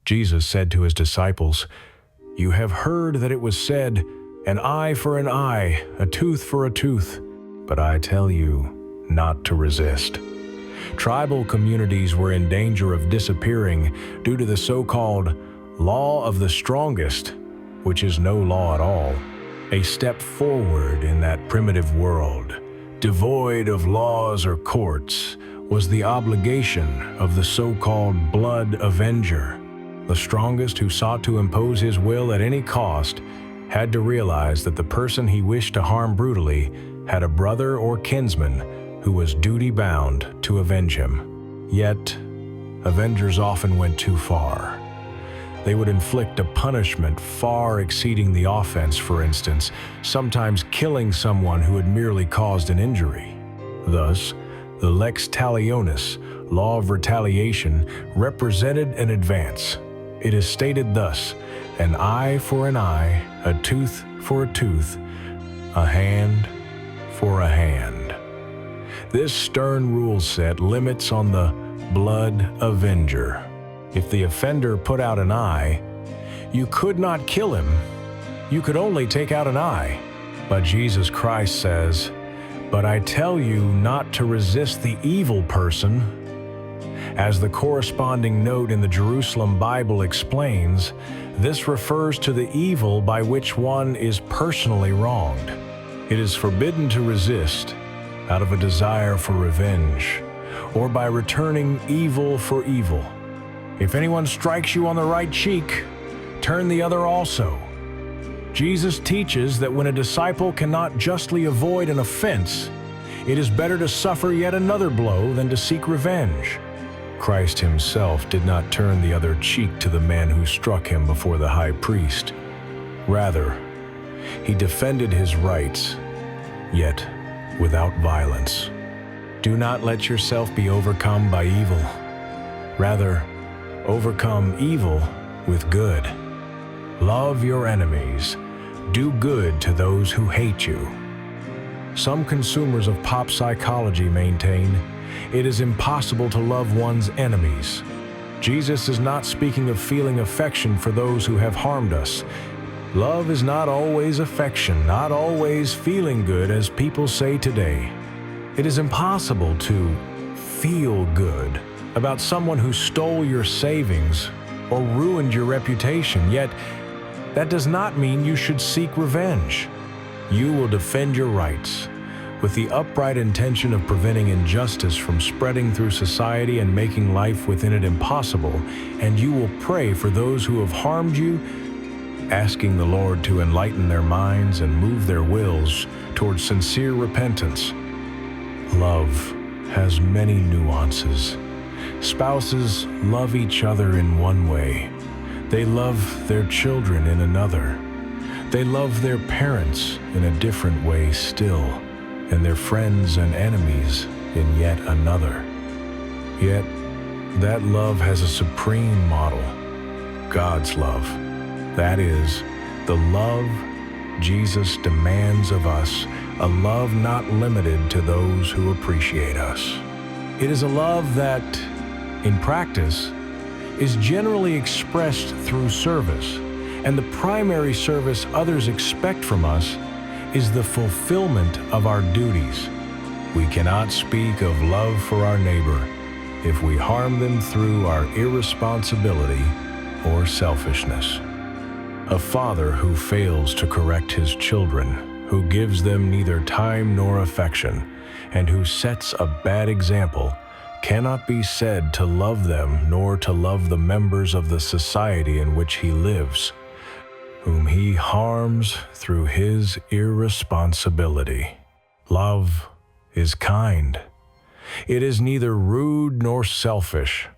Jesus said to his disciples, "You have heard that it was said, 'An eye for an eye, a tooth for a tooth.' But I tell you not to resist." Tribal communities were in danger of disappearing due to the so-called law of the strongest, which is no law at all. A step forward in that primitive world, devoid of laws or courts, was the obligation of the so-called blood avenger. The strongest, who sought to impose his will at any cost, had to realize that the person he wished to harm brutally had a brother or kinsman who was duty-bound to avenge him. Yet, avengers often went too far. They would inflict a punishment far exceeding the offense, for instance, sometimes killing someone who had merely caused an injury. Thus, the lex talionis, law of retaliation, represented an advance. It is stated thus: an eye for an eye, a tooth for a tooth, a hand for a hand. This stern rule set limits on the blood avenger. If the offender put out an eye, you could not kill him. You could only take out an eye. But Jesus Christ says, "But I tell you not to resist the evil person." As the corresponding note in the Jerusalem Bible explains, this refers to the evil by which one is personally wronged. It is forbidden to resist out of a desire for revenge, or by returning evil for evil. If anyone strikes you on the right cheek, turn the other also. Jesus teaches that when a disciple cannot justly avoid an offense, it is better to suffer yet another blow than to seek revenge. Christ himself did not turn the other cheek to the man who struck him before the high priest. Rather, he defended his rights, yet without violence. Do not let yourself be overcome by evil. Rather, overcome evil with good. Love your enemies. Do good to those who hate you. Some consumers of pop psychology maintain it is impossible to love one's enemies. Jesus is not speaking of feeling affection for those who have harmed us. Love is not always affection, not always feeling good as people say today. It is impossible to feel good about someone who stole your savings or ruined your reputation, yet that does not mean you should seek revenge. You will defend your rights with the upright intention of preventing injustice from spreading through society and making life within it impossible, and you will pray for those who have harmed you, asking the Lord to enlighten their minds and move their wills towards sincere repentance. Love has many nuances. Spouses love each other in one way. They love their children in another. They love their parents in a different way still, and their friends and enemies in yet another. Yet, that love has a supreme model, God's love. That is, the love Jesus demands of us, a love not limited to those who appreciate us. It is a love that, in practice, is generally expressed through service, and the primary service others expect from us is the fulfillment of our duties. We cannot speak of love for our neighbor if we harm them through our irresponsibility or selfishness. A father who fails to correct his children, who gives them neither time nor affection, and who sets a bad example, cannot be said to love them nor to love the members of the society in which he lives, whom he harms through his irresponsibility. Love is kind. It is neither rude nor selfish.